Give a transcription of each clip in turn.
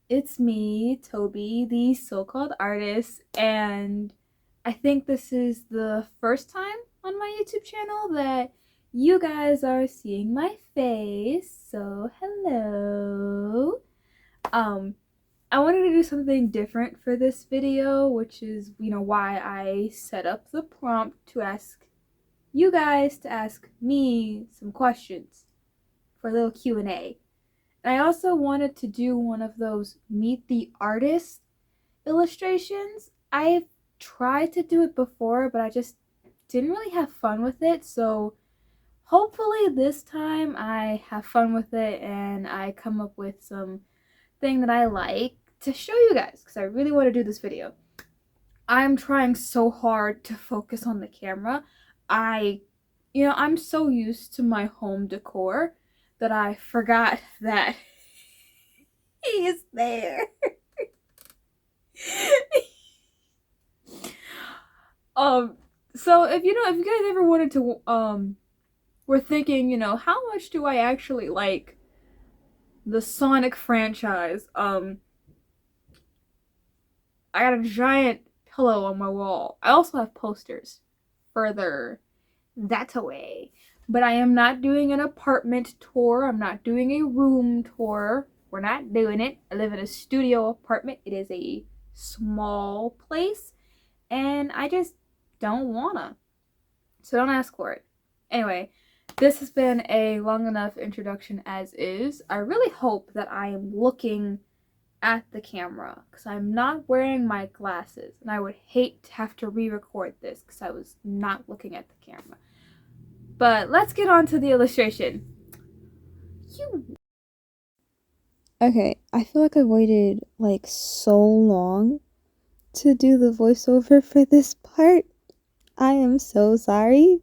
It's me, Toby, the so-called artist, and I think this is the first time on my YouTube channel that you guys are seeing my face. So, hello. Um, I wanted to do something different for this video, which is, why I set up the prompt to ask you guys to ask me some questions for a little Q&A. And I also wanted to do one of those meet the artist illustrations. I've tried to do it before, but I just didn't really have fun with it. So hopefully this time I have fun with it and I come up with some thing that I like to show you guys because I really want to do this video. I'm trying so hard to focus on the camera. I'm so used to my home decor that I forgot that he is there. So if you guys ever wanted to were thinking, how much do I actually like the Sonic franchise? I got a giant pillow on my wall. I also have posters further that away. But I am not doing an apartment tour. I'm not doing a room tour. We're not doing it. I live in a studio apartment. It is a small place. And I just don't wanna. So don't ask for it. Anyway, this has been a long enough introduction as is. I really hope that I am looking at the camera because I'm not wearing my glasses and I would hate to have to re-record this because I was not looking at the camera. But let's get on to the illustration. Okay, I feel like I waited like so long to do the voiceover for this part. I am so sorry.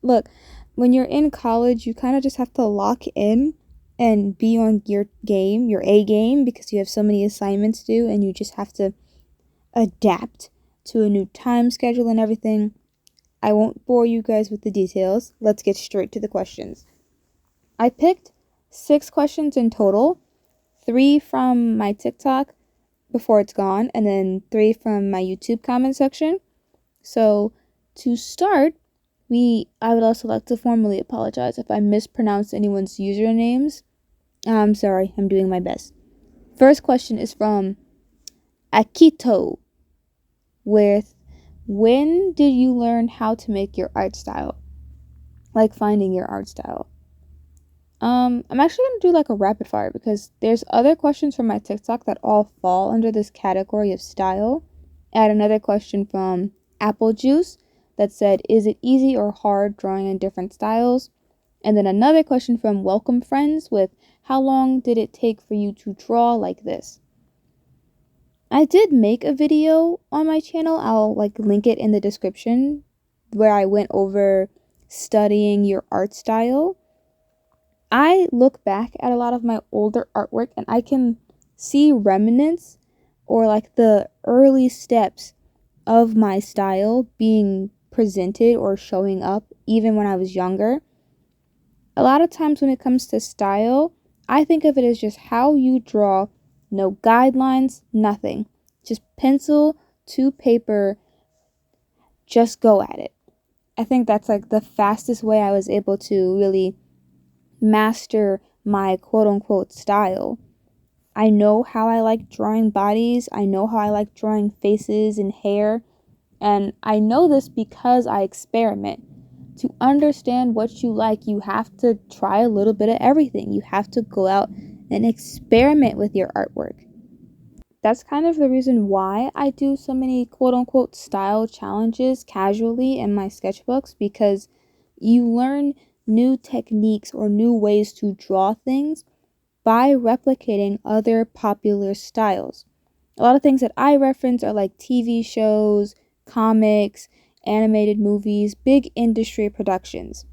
Look, when you're in college, you kind of just have to lock in and be on your game, your A game, because you have so many assignments due and you just have to adapt to a new time schedule and everything. I won't bore you guys with the details. Let's get straight to the questions. I picked 6 questions in total, 3 from my TikTok before it's gone, and then 3 from my YouTube comment section. So to start, I would also like to formally apologize if I mispronounced anyone's usernames. I'm sorry, I'm doing my best. First question is from Akito with, when did you learn how to make your art style? Like finding your art style. I'm actually gonna do like a rapid fire because there's other questions from my TikTok that all fall under this category of style. I had another question from Apple Juice that said, is it easy or hard drawing in different styles? And then another question from Welcome Friends with, how long did it take for you to draw like this? I did make a video on my channel. I'll like link it in the description where I went over studying your art style. I look back at a lot of my older artwork and I can see remnants or like the early steps of my style being presented or showing up even when I was younger. A lot of times when it comes to style, I think of it as just how you draw, no guidelines, nothing. Just pencil to paper, just go at it. I think that's like the fastest way I was able to really master my quote unquote style. I know how I like drawing bodies, I know how I like drawing faces and hair, and I know this because I experiment. To understand what you like, you have to try a little bit of everything. You have to go out and experiment with your artwork. That's kind of the reason why I do so many quote unquote style challenges casually in my sketchbooks, because you learn new techniques or new ways to draw things by replicating other popular styles. A lot of things that I reference are like TV shows, comics, animated movies, big industry productions.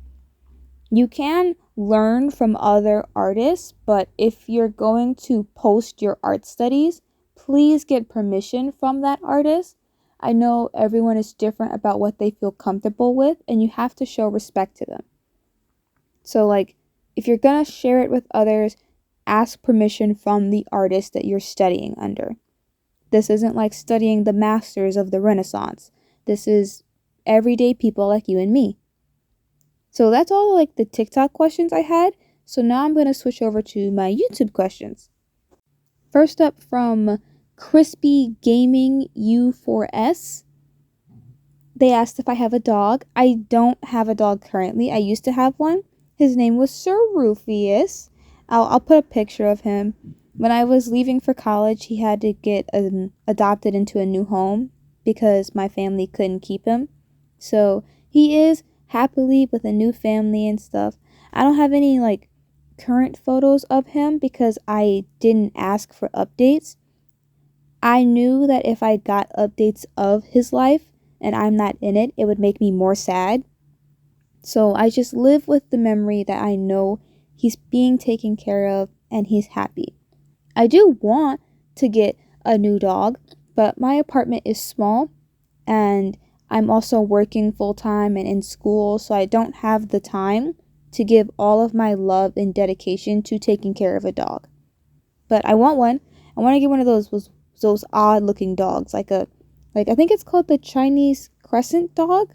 You can learn from other artists, but if you're going to post your art studies, please get permission from that artist. I know everyone is different about what they feel comfortable with, and you have to show respect to them. So, like, if you're gonna share it with others, ask permission from the artist that you're studying under. This isn't like studying the masters of the Renaissance. This is everyday people like you and me. So that's all like the TikTok questions I had. So now I'm going to switch over to my YouTube questions. First up from Crispy Gaming U4S. They asked if I have a dog. I don't have a dog currently. I used to have one. His name was Sir Rufus. I'll put a picture of him. When I was leaving for college, he had to get adopted into a new home because my family couldn't keep him. So he is happily with a new family and stuff. I don't have any like current photos of him because I didn't ask for updates. I knew that if I got updates of his life and I'm not in it, it would make me more sad. So I just live with the memory that I know he's being taken care of and he's happy. I do want to get a new dog, but my apartment is small and I'm also working full-time and in school, so I don't have the time to give all of my love and dedication to taking care of a dog. But I want one. I want to get one of those odd-looking dogs, like I think it's called the Chinese Crescent dog.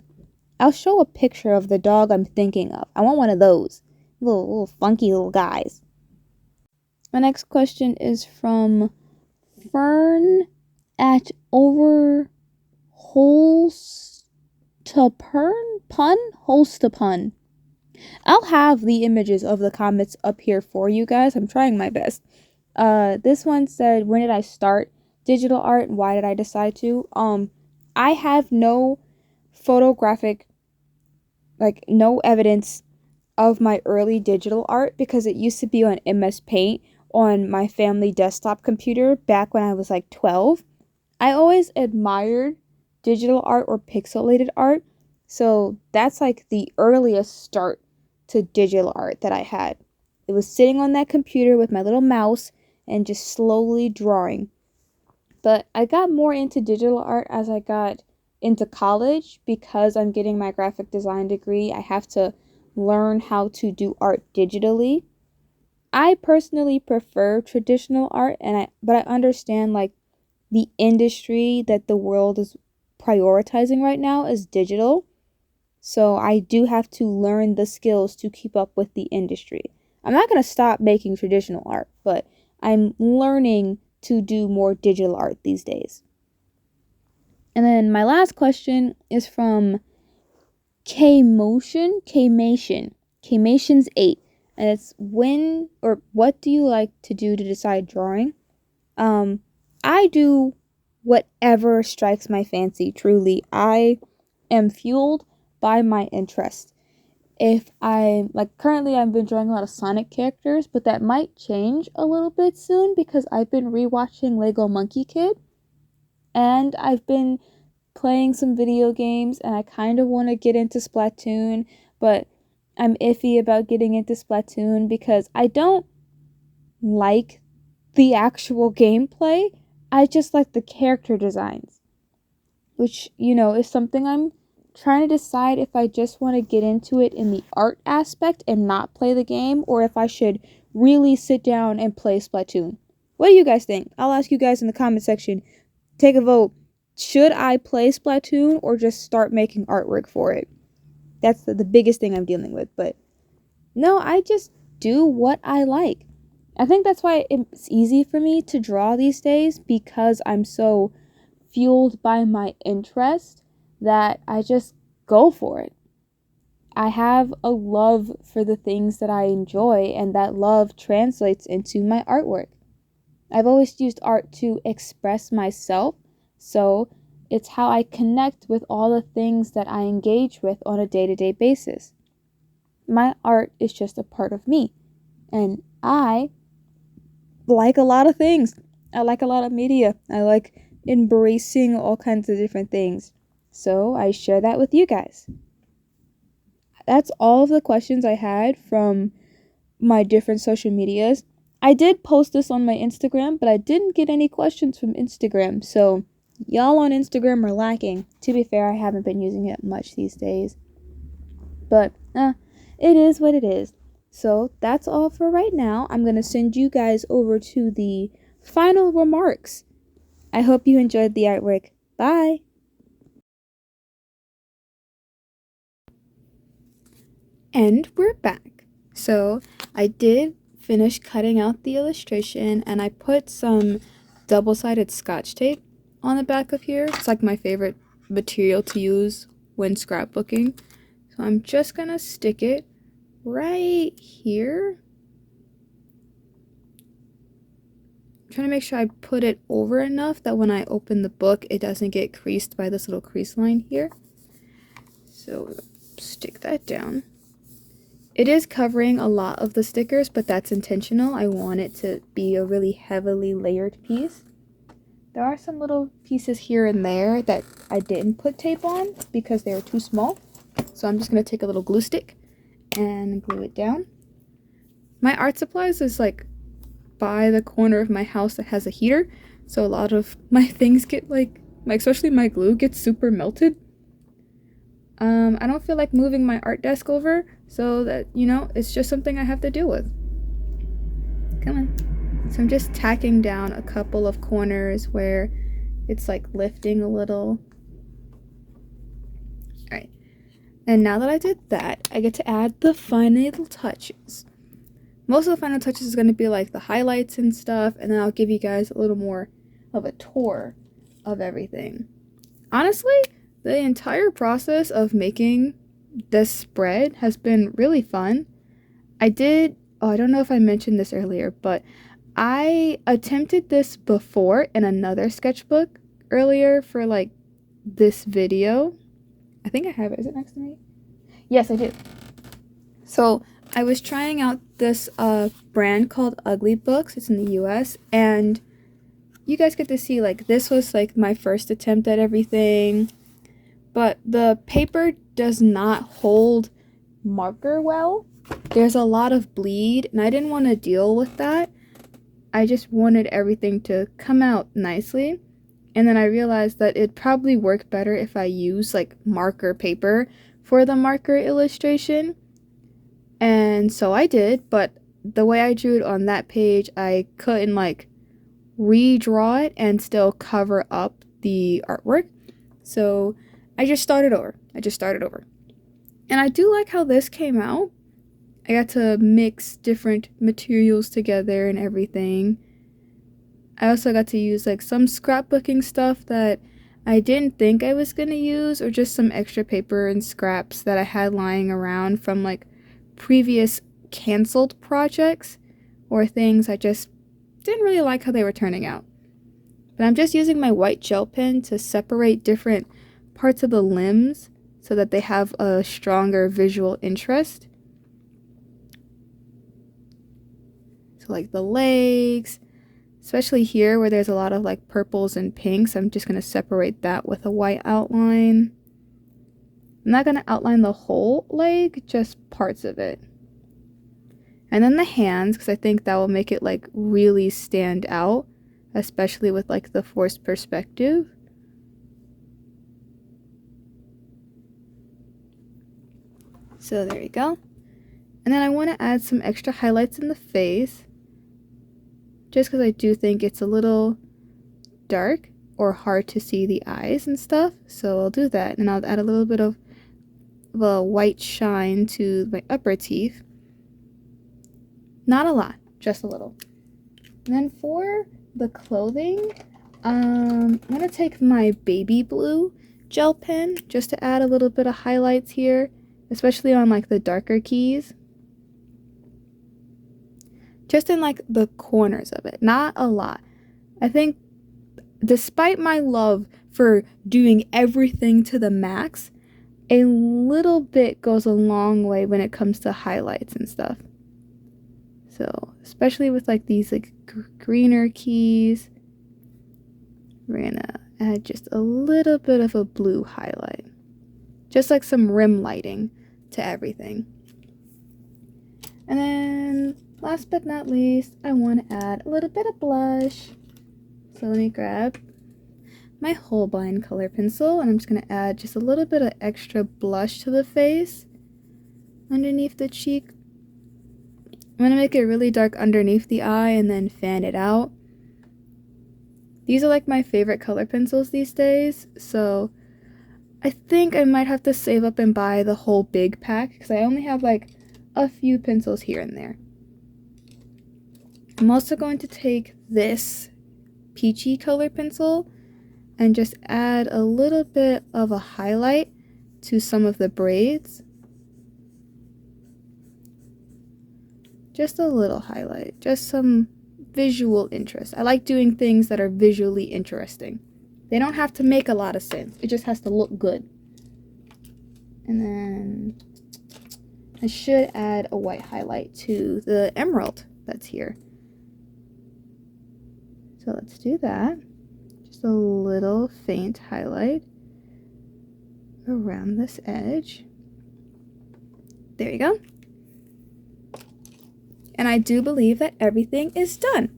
I'll show a picture of the dog I'm thinking of. I want one of those little funky little guys. My next question is from Fern at Holstapun. I'll have the images of the comments up here for you guys. I'm trying my best. This one said, when did I start digital art and why did I decide to? I have no photographic, like no evidence of my early digital art because it used to be on MS Paint on my family desktop computer back when I was like 12. I always admired digital art or pixelated art, so that's like the earliest start to digital art that I had. It was sitting on that computer with my little mouse and just slowly drawing. But I got more into digital art as I got into college because I'm getting my graphic design degree. I have to learn how to do art digitally. I personally prefer traditional art but I understand like the industry that the world is prioritizing right now is digital. So I do have to learn the skills to keep up with the industry. I'm not going to stop making traditional art, but I'm learning to do more digital art these days. And then my last question is from Kmations 8. And it's when or what do you like to do to decide drawing? I do whatever strikes my fancy, truly. I am fueled by my interest. If currently I've been drawing a lot of Sonic characters, but that might change a little bit soon because I've been rewatching Lego Monkey Kid and I've been playing some video games and I kind of want to get into Splatoon, but I'm iffy about getting into Splatoon because I don't like the actual gameplay. I just like the character designs, which, is something I'm trying to decide if I just want to get into it in the art aspect and not play the game, or if I should really sit down and play Splatoon. What do you guys think? I'll ask you guys in the comment section. Take a vote. Should I play Splatoon or just start making artwork for it? That's the biggest thing I'm dealing with. But no, I just do what I like. I think that's why it's easy for me to draw these days, because I'm so fueled by my interest that I just go for it. I have a love for the things that I enjoy, and that love translates into my artwork. I've always used art to express myself, so it's how I connect with all the things that I engage with on a day-to-day basis. My art is just a part of me, and I like a lot of things. I like a lot of media. I like embracing all kinds of different things. So I share that with you guys. That's all of the questions I had from my different social medias. I did post this on my Instagram, but I didn't get any questions from Instagram. So y'all on Instagram are lacking. To be fair, I haven't been using it much these days. But it is what it is. So that's all for right now. I'm going to send you guys over to the final remarks. I hope you enjoyed the artwork. Bye! And we're back. So I did finish cutting out the illustration, and I put some double-sided scotch tape on the back of here. It's like my favorite material to use when scrapbooking. So I'm just gonna stick it right here. I'm trying to make sure I put it over enough that when I open the book, it doesn't get creased by this little crease line here. So stick that down. It is covering a lot of the stickers, but that's intentional. I want it to be a really heavily layered piece. There are some little pieces here and there that I didn't put tape on because they were too small. So I'm just going to take a little glue stick and glue it down. My art supplies is like by the corner of my house that has a heater. So a lot of my things get like especially my glue gets super melted. I don't feel like moving my art desk over, so that, you know, it's just something I have to deal with. Come on. So I'm just tacking down a couple of corners where it's like lifting a little. Alright. And now that I did that, I get to add the final touches. Most of the final touches is going to be like the highlights and stuff, and then I'll give you guys a little more of a tour of everything. Honestly, the entire process of making this spread has been really fun. I don't know if I mentioned this earlier, but I attempted this before in another sketchbook earlier for like this video. I think I have it. Is it next to me? Yes, I do. So I was trying out this brand called Ugly Books. It's in the US, and you guys get to see like this was like my first attempt at everything. But the paper does not hold marker well. There's a lot of bleed, and I didn't want to deal with that. I just wanted everything to come out nicely. And then I realized that it'd probably work better if I use like marker paper for the marker illustration. And so I did, but the way I drew it on that page, I couldn't like redraw it and still cover up the artwork. So I just started over. And I do like how this came out. I got to mix different materials together and everything. I also got to use like some scrapbooking stuff that I didn't think I was going to use, or just some extra paper and scraps that I had lying around from like previous canceled projects or things I just didn't really like how they were turning out. But I'm just using my white gel pen to separate different parts of the limbs so that they have a stronger visual interest. So like the legs, especially here where there's a lot of like purples and pinks, I'm just going to separate that with a white outline. I'm not going to outline the whole leg, just parts of it. And then the hands, because I think that will make it like really stand out, especially with like the forced perspective. So there you go. And then I want to add some extra highlights in the face, just because I do think it's a little dark or hard to see the eyes and stuff. So I'll do that, and I'll add a little bit of a white shine to my upper teeth. Not a lot, just a little. And then for the clothing, I'm going to take my baby blue gel pen just to add a little bit of highlights here, especially on like the darker keys. Just in like the corners of it, not a lot. I think despite my love for doing everything to the max, a little bit goes a long way when it comes to highlights and stuff. So especially with like these like greener keys, we're gonna add just a little bit of a blue highlight, just like some rim lighting to everything. And then last but not least, I want to add a little bit of blush. So let me grab my Holbein color pencil, and I'm just going to add just a little bit of extra blush to the face underneath the cheek. I'm going to make it really dark underneath the eye and then fan it out. These are like my favorite color pencils these days, so I think I might have to save up and buy the whole big pack because I only have like a few pencils here and there. I'm also going to take this peachy color pencil and just add a little bit of a highlight to some of the braids. Just a little highlight, just some visual interest. I like doing things that are visually interesting. They don't have to make a lot of sense. It just has to look good. And then I should add a white highlight to the emerald that's here. So let's do that. Just a little faint highlight around this edge. There you go. And I do believe that everything is done.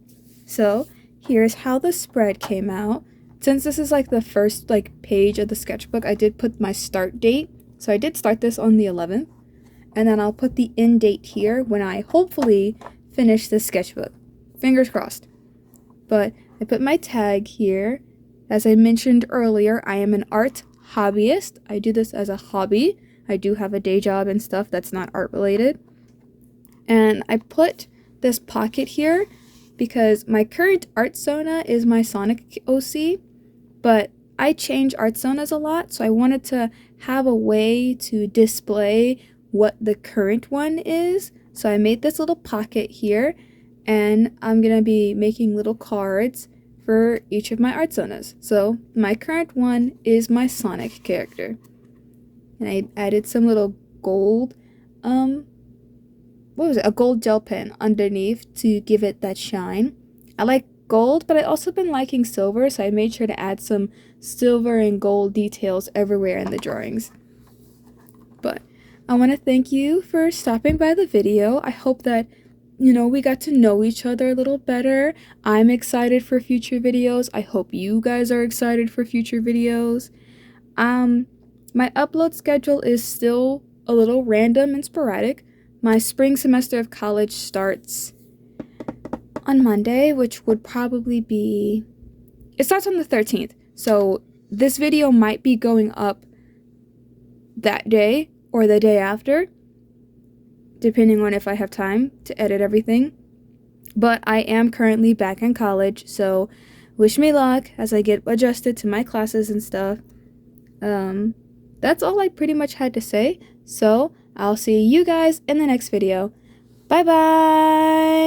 So here's how the spread came out. Since this is like the first page of the sketchbook, I did put my start date. So I did start this on the 11th. And then I'll put the end date here when I hopefully finish this sketchbook. Fingers crossed. But I put my tag here. As I mentioned earlier, I am an art hobbyist. I do this as a hobby. I do have a day job and stuff that's not art related. And I put this pocket here because my current Artsona is my Sonic OC, but I change Artsonas a lot, so I wanted to have a way to display what the current one is. So I made this little pocket here, and I'm going to be making little cards for each of my Artsonas. So my current one is my Sonic character. And I added some little gold, a gold gel pen underneath to give it that shine. I like gold, but I also been liking silver, so I made sure to add some silver and gold details everywhere in the drawings. But I want to thank you for stopping by the video. I hope that, we got to know each other a little better. I'm excited for future videos. I hope you guys are excited for future videos. My upload schedule is still a little random and sporadic. My spring semester of college starts on Monday, which would probably be... It starts on the 13th, so this video might be going up that day or the day after, depending on if I have time to edit everything. But I am currently back in college, so wish me luck as I get adjusted to my classes and stuff. That's all I pretty much had to say, so I'll see you guys in the next video. Bye bye!